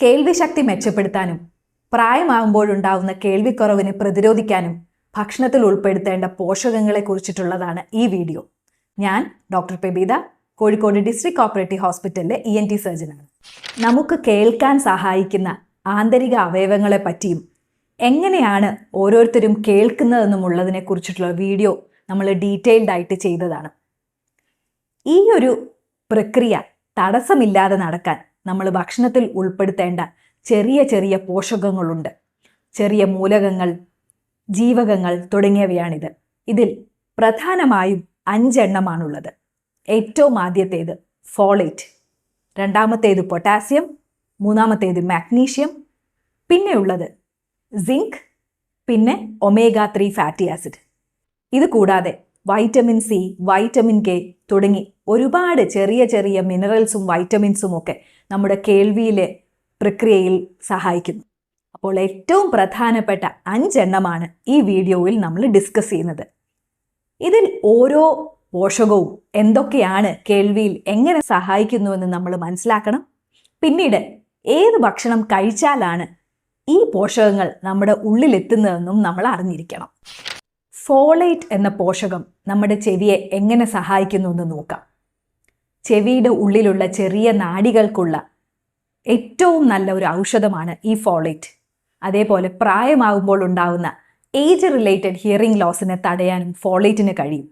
കേൾവിശക്തി മെച്ചപ്പെടുത്താനും പ്രായമാകുമ്പോഴുണ്ടാവുന്ന കേൾവിക്കുറവിനെ പ്രതിരോധിക്കാനും ഭക്ഷണത്തിൽ ഉൾപ്പെടുത്തേണ്ട പോഷകങ്ങളെക്കുറിച്ചിട്ടുള്ളതാണ് ഈ വീഡിയോ. ഞാൻ doctor Pebitha, Kozhikode district cooperative ഹോസ്പിറ്റലിലെ ENT സർജനാണ്. നമുക്ക് കേൾക്കാൻ സഹായിക്കുന്ന ആന്തരിക അവയവങ്ങളെ പറ്റിയും എങ്ങനെയാണ് ഓരോരുത്തരും കേൾക്കുന്നതെന്നുമുള്ളതിനെ കുറിച്ചിട്ടുള്ള വീഡിയോ നമ്മൾ ഡീറ്റെയിൽഡ് ആയിട്ട് ചെയ്തതാണ്. ഈ ഒരു പ്രക്രിയ തടസ്സമില്ലാതെ നടക്കാൻ നമ്മൾ ഭക്ഷണത്തിൽ ഉൾപ്പെടുത്തേണ്ട ചെറിയ ചെറിയ പോഷകങ്ങളുണ്ട്. ചെറിയ മൂലകങ്ങൾ, ജീവകങ്ങൾ തുടങ്ങിയവയാണിത്. ഇതിൽ പ്രധാനമായും 5 എണ്ണമാണുള്ളത്. ഏറ്റവും ആദ്യത്തേത് ഫോളേറ്റ്, രണ്ടാമത്തേത് പൊട്ടാസ്യം, മൂന്നാമത്തേത് മാഗ്നീഷ്യം, പിന്നെയുള്ളത് സിങ്ക്, പിന്നെ omega-3 ഫാറ്റി ആസിഡ്. ഇത് കൂടാതെ വൈറ്റമിൻ സി, വൈറ്റമിൻ കെ തുടങ്ങി ഒരുപാട് ചെറിയ ചെറിയ മിനറൽസും വൈറ്റമിൻസും ഒക്കെ നമ്മുടെ കേൾവിയിലെ പ്രക്രിയയിൽ സഹായിക്കുന്നു. അപ്പോൾ ഏറ്റവും പ്രധാനപ്പെട്ട 5 എണ്ണമാണ് ഈ വീഡിയോയിൽ നമ്മൾ ഡിസ്കസ് ചെയ്യുന്നത്. ഇതിൽ ഓരോ പോഷകവും എന്തൊക്കെയാണ് കേൾവിയിൽ എങ്ങനെ സഹായിക്കുന്നുവെന്ന് നമ്മൾ മനസ്സിലാക്കണം. പിന്നീട് ഏത് ഭക്ഷണം കഴിച്ചാലാണ് ഈ പോഷകങ്ങൾ നമ്മുടെ ഉള്ളിലെത്തുന്നതെന്നും നമ്മൾ അറിഞ്ഞിരിക്കണം. ഫോളേറ്റ് എന്ന പോഷകം നമ്മുടെ ചെവിയെ എങ്ങനെ സഹായിക്കുന്നു എന്ന് നോക്കാം. ചെവിയുടെ ഉള്ളിലുള്ള ചെറിയ നാഡികൾക്കുള്ള ഏറ്റവും നല്ല ഒരു ഔഷധമാണ് ഈ ഫോളേറ്റ്. അതേപോലെ പ്രായമാകുമ്പോൾ ഉണ്ടാകുന്ന ഏജ് റിലേറ്റഡ് ഹിയറിംഗ് ലോസിനെ തടയാനും ഫോളേറ്റിന് കഴിയും.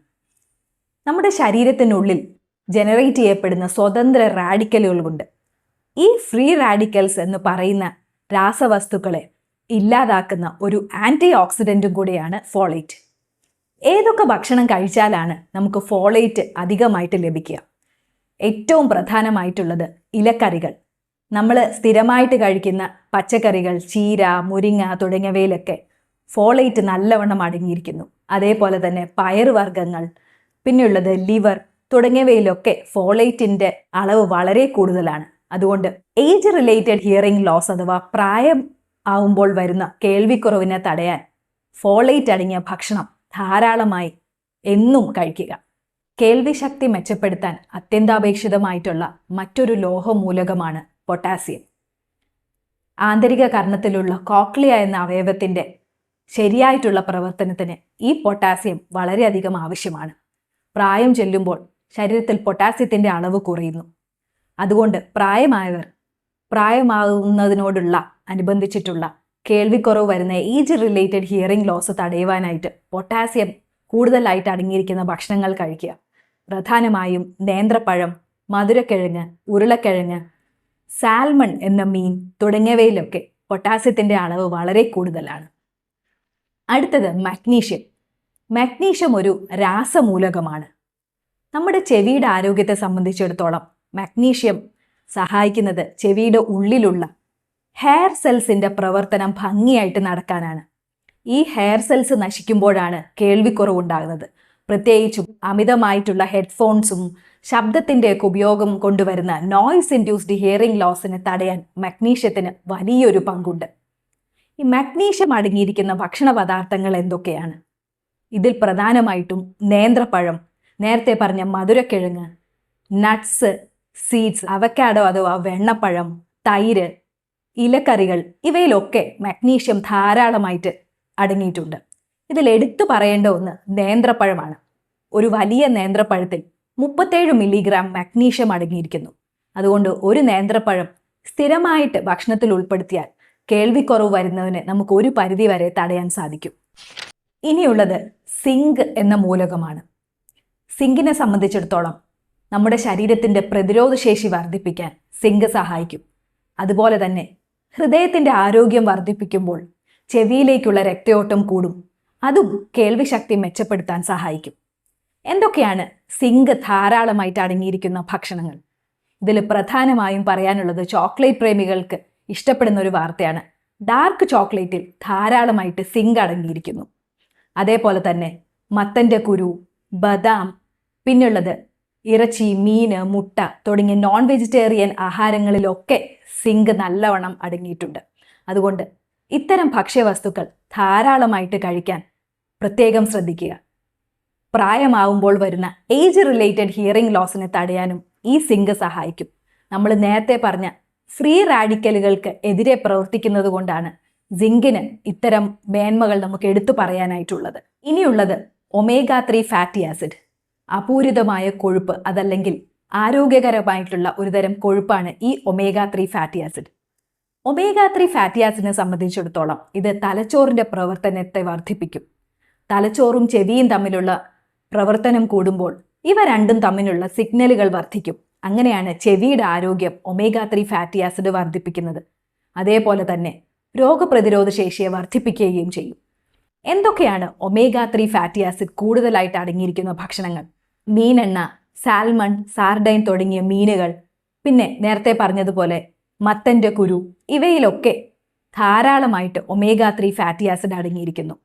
നമ്മുടെ ശരീരത്തിനുള്ളിൽ ജനറേറ്റ് ചെയ്യപ്പെടുന്ന സ്വതന്ത്ര റാഡിക്കലുകളുണ്ട്. ഈ ഫ്രീ റാഡിക്കൽസ് എന്ന് പറയുന്ന രാസവസ്തുക്കളെ ഇല്ലാതാക്കുന്ന ഒരു ആൻറ്റി ഓക്സിഡൻറ്റും കൂടിയാണ് ഫോളേറ്റ്. ഏതൊക്കെ ഭക്ഷണം കഴിച്ചാലാണ് നമുക്ക് ഫോളേറ്റ് അധികമായിട്ട് ലഭിക്കുക? ഏറ്റവും പ്രധാനമായിട്ടുള്ളത് ഇലക്കറികൾ. നമ്മൾ സ്ഥിരമായിട്ട് കഴിക്കുന്ന പച്ചക്കറികൾ, ചീര, മുരിങ്ങ തുടങ്ങിയവയിലൊക്കെ ഫോളേറ്റ് നല്ലവണ്ണം അടങ്ങിയിരിക്കുന്നു. അതേപോലെ തന്നെ പയറുവർഗ്ഗങ്ങൾ, പിന്നെയുള്ളത് ലിവർ തുടങ്ങിയവയിലൊക്കെ ഫോളേറ്റിൻ്റെ അളവ് വളരെ കൂടുതലാണ്. അതുകൊണ്ട് ഏജ് റിലേറ്റഡ് ഹിയറിംഗ് ലോസ് അഥവാ പ്രായം ആവുമ്പോൾ വരുന്ന കേൾവിക്കുറവിനെ തടയാൻ ഫോളേറ്റ് അടങ്ങിയ ഭക്ഷണം ധാരാളമായി എന്നും കഴിക്കുക. കേൾവിശക്തി മെച്ചപ്പെടുത്താൻ അത്യന്താപേക്ഷിതമായിട്ടുള്ള മറ്റൊരു ലോഹമൂലകമാണ് പൊട്ടാസ്യം. ആന്തരിക കർണത്തിലുള്ള കോക്ലിയ എന്ന അവയവത്തിൻ്റെ ശരിയായിട്ടുള്ള പ്രവർത്തനത്തിന് ഈ പൊട്ടാസ്യം വളരെയധികം ആവശ്യമാണ്. പ്രായം ചെല്ലുമ്പോൾ ശരീരത്തിൽ പൊട്ടാസ്യത്തിൻ്റെ അളവ് കുറയുന്നു. അതുകൊണ്ട് പ്രായമാകുന്നതിനോടുള്ള അനുബന്ധിച്ചിട്ടുള്ള കേൾവിക്കുറവ് വരുന്ന ഏജ് റിലേറ്റഡ് ഹിയറിംഗ് ലോസ് തടയുവാനായിട്ട് പൊട്ടാസ്യം കൂടുതലായിട്ട് അടങ്ങിയിരിക്കുന്ന ഭക്ഷണങ്ങൾ കഴിക്കുക. പ്രധാനമായും നേന്ത്രപ്പഴം, മധുരക്കിഴങ്ങ്, ഉരുളക്കിഴങ്ങ്, സാൽമൺ എന്ന മീൻ തുടങ്ങിയവയിലൊക്കെ പൊട്ടാസ്യത്തിൻ്റെ അളവ് വളരെ കൂടുതലാണ്. അടുത്തത് മാഗ്നീഷ്യം. മാഗ്നീഷ്യം ഒരു രാസമൂലകമാണ്. നമ്മുടെ ചെവിയുടെ ആരോഗ്യത്തെ സംബന്ധിച്ചിടത്തോളം മാഗ്നീഷ്യം സഹായിക്കുന്നത് ചെവിയുടെ ഉള്ളിലുള്ള ഹെയർ സെൽസിൻ്റെ പ്രവർത്തനം ഭംഗിയായിട്ട് നടക്കാനാണ്. ഈ ഹെയർ സെൽസ് നശിക്കുമ്പോഴാണ് കേൾവിക്കുറവുണ്ടാകുന്നത്. പ്രത്യേകിച്ചും അമിതമായിട്ടുള്ള ഹെഡ്ഫോൺസും ശബ്ദത്തിൻ്റെയൊക്കെ ഉപയോഗം കൊണ്ടുവരുന്ന നോയ്സ് ഇൻഡ്യൂസ്ഡ് ഹിയറിംഗ് ലോസിനെ തടയാൻ മഗ്നീഷ്യത്തിന് വലിയൊരു പങ്കുണ്ട്. ഈ മഗ്നീഷ്യം അടങ്ങിയിരിക്കുന്ന ഭക്ഷണ പദാർത്ഥങ്ങൾ എന്തൊക്കെയാണ്? ഇതിൽ പ്രധാനമായിട്ടും നേന്ത്രപ്പഴം, നേരത്തെ പറഞ്ഞ മധുരക്കിഴങ്ങ്, നട്ട്സ്, സീഡ്സ്, അവക്കാഡോ അഥവാ വെണ്ണപ്പഴം, തൈര്, ഇലക്കറികൾ ഇവയിലൊക്കെ മഗ്നീഷ്യം ധാരാളമായിട്ട് അടങ്ങിയിട്ടുണ്ട്. ഇതിൽ എടുത്തു പറയേണ്ട ഒന്ന് നേന്ത്രപ്പഴമാണ്. ഒരു വലിയ നേന്ത്രപ്പഴത്തിൽ 37 മില്ലിഗ്രാം മഗ്നീഷ്യം അടങ്ങിയിരിക്കുന്നു. അതുകൊണ്ട് ഒരു നേന്ത്രപ്പഴം സ്ഥിരമായിട്ട് ഭക്ഷണത്തിൽ ഉൾപ്പെടുത്തിയാൽ കേൾവിക്കുറവ് വരുന്നതിന് നമുക്ക് ഒരു പരിധി വരെ തടയാൻ സാധിക്കും. ഇനിയുള്ളത് സിങ്ക് എന്ന മൂലകമാണ്. സിങ്കിനെ സംബന്ധിച്ചിടത്തോളം നമ്മുടെ ശരീരത്തിൻ്റെ പ്രതിരോധശേഷി വർദ്ധിപ്പിക്കാൻ സിങ്ക് സഹായിക്കും. അതുപോലെ തന്നെ ഹൃദയത്തിൻ്റെ ആരോഗ്യം വർദ്ധിപ്പിക്കുമ്പോൾ ചെവിയിലേക്കുള്ള രക്തയോട്ടം കൂടും. അതും കേൾവിശക്തി മെച്ചപ്പെടുത്താൻ സഹായിക്കും. എന്തൊക്കെയാണ് സിങ്ക് ധാരാളമായിട്ട് അടങ്ങിയിരിക്കുന്ന ഭക്ഷണങ്ങൾ? ഇതിൽ പ്രധാനമായും പറയാനുള്ളത് ചോക്ലേറ്റ് പ്രേമികൾക്ക് ഇഷ്ടപ്പെടുന്ന ഒരു വാർത്തയാണ്. ഡാർക്ക് ചോക്ലേറ്റിൽ ധാരാളമായിട്ട് സിങ്ക് അടങ്ങിയിരിക്കുന്നു. അതേപോലെ തന്നെ മത്തൻ്റെ കുരു, ബദാം, പിന്നുള്ളത് ഇറച്ചി, മീൻ, മുട്ട തുടങ്ങിയ നോൺ വെജിറ്റേറിയൻ ആഹാരങ്ങളിലൊക്കെ സിങ്ക് നല്ലവണ്ണം അടങ്ങിയിട്ടുണ്ട്. അതുകൊണ്ട് ഇത്തരം ഭക്ഷ്യവസ്തുക്കൾ ധാരാളമായിട്ട് കഴിക്കാൻ പ്രത്യേകം ശ്രദ്ധിക്കുക. പ്രായമാവുമ്പോൾ വരുന്ന ഏജ് റിലേറ്റഡ് ഹിയറിംഗ് ലോസിനെ തടയാനും ഈ സിങ്ക് സഹായിക്കും. നമ്മൾ നേരത്തെ പറഞ്ഞ ഫ്രീ റാഡിക്കലുകൾക്ക് എതിരെ പ്രവർത്തിക്കുന്നത് കൊണ്ടാണ് സിങ്കിന് ഇത്തരം മേന്മകൾ നമുക്ക് എടുത്തു പറയാനായിട്ടുള്ളത്. ഇനിയുള്ളത് ഒമേഗ-3 ഫാറ്റി ആസിഡ്. അപൂരിതമായ കൊഴുപ്പ്, അതല്ലെങ്കിൽ ആരോഗ്യകരമായിട്ടുള്ള ഒരുതരം കൊഴുപ്പാണ് ഈ ഒമേഗ-3 ഫാറ്റി ആസിഡ്. ഒമേഗ-3 ഫാറ്റി ആസിഡിനെ സംബന്ധിച്ചിടത്തോളം ഇത് തലച്ചോറിന്റെ പ്രവർത്തനത്തെ വർദ്ധിപ്പിക്കും. തലച്ചോറും ചെവിയും തമ്മിലുള്ള പ്രവർത്തനം കൂടുമ്പോൾ ഇവ രണ്ടും തമ്മിലുള്ള സിഗ്നലുകൾ വർദ്ധിക്കും. അങ്ങനെയാണ് ചെവിയുടെ ആരോഗ്യം ഒമേഗ-3 ഫാറ്റി ആസിഡ് വർദ്ധിപ്പിക്കുന്നത്. അതേപോലെ തന്നെ രോഗപ്രതിരോധ ശേഷിയെ വർദ്ധിപ്പിക്കുകയും ചെയ്യും. എന്തൊക്കെയാണ് ഒമേഗ-3 ഫാറ്റി ആസിഡ് കൂടുതലായിട്ട് അടങ്ങിയിരിക്കുന്ന ഭക്ഷണങ്ങൾ? മീനെണ്ണ, സാൽമൺ, സാർഡൈൻ തുടങ്ങിയ മീനുകൾ, പിന്നെ നേരത്തെ പറഞ്ഞതുപോലെ മത്തൻ്റെ കുരു, ഇവയിലൊക്കെ ധാരാളമായിട്ട് ഒമേഗ-3 ഫാറ്റി ആസിഡ് അടങ്ങിയിരിക്കുന്നു.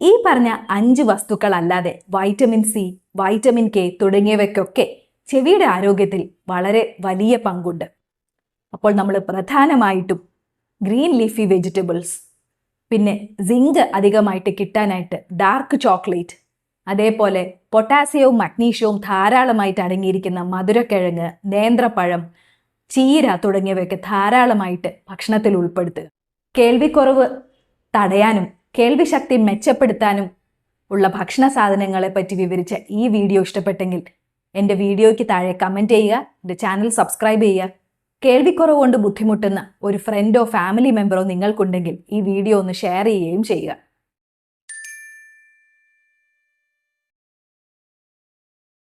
ഈ പറഞ്ഞ 5 വസ്തുക്കൾ അല്ലാതെ വൈറ്റമിൻ സി, വൈറ്റമിൻ കെ തുടങ്ങിയവയ്ക്കൊക്കെ ചെവിയുടെ ആരോഗ്യത്തിൽ വളരെ വലിയ പങ്കുണ്ട്. അപ്പോൾ നമ്മൾ പ്രധാനമായിട്ടും ഗ്രീൻ ലീഫി വെജിറ്റബിൾസ്, പിന്നെ സിങ്ക് അധികമായിട്ട് കിട്ടാനായിട്ട് ഡാർക്ക് ചോക്ലേറ്റ്, അതേപോലെ പൊട്ടാസ്യവും മഗ്നീഷ്യവും ധാരാളമായിട്ട് അടങ്ങിയിരിക്കുന്ന മധുരക്കിഴങ്ങ്, നേന്ത്രപ്പഴം, ചീര തുടങ്ങിയവയൊക്കെ ധാരാളമായിട്ട് ഭക്ഷണത്തിൽ ഉൾപ്പെടുത്തുക. കേൾവിക്കുറവ് തടയാനും കേൾവിശക്തി മെച്ചപ്പെടുത്താനും ഉള്ള ഭക്ഷണ സാധനങ്ങളെ പറ്റി വിവരിച്ച ഈ വീഡിയോ ഇഷ്ടപ്പെട്ടെങ്കിൽ എൻ്റെ വീഡിയോയ്ക്ക് താഴെ കമൻറ്റ് ചെയ്യുക, എൻ്റെ ചാനൽ സബ്സ്ക്രൈബ് ചെയ്യുക. കേൾവിക്കുറവ് കൊണ്ട് ബുദ്ധിമുട്ടുന്ന ഒരു ഫ്രണ്ടോ ഫാമിലി മെമ്പറോ നിങ്ങൾക്കുണ്ടെങ്കിൽ ഈ വീഡിയോ ഒന്ന് ഷെയർ ചെയ്യുകയും ചെയ്യുക.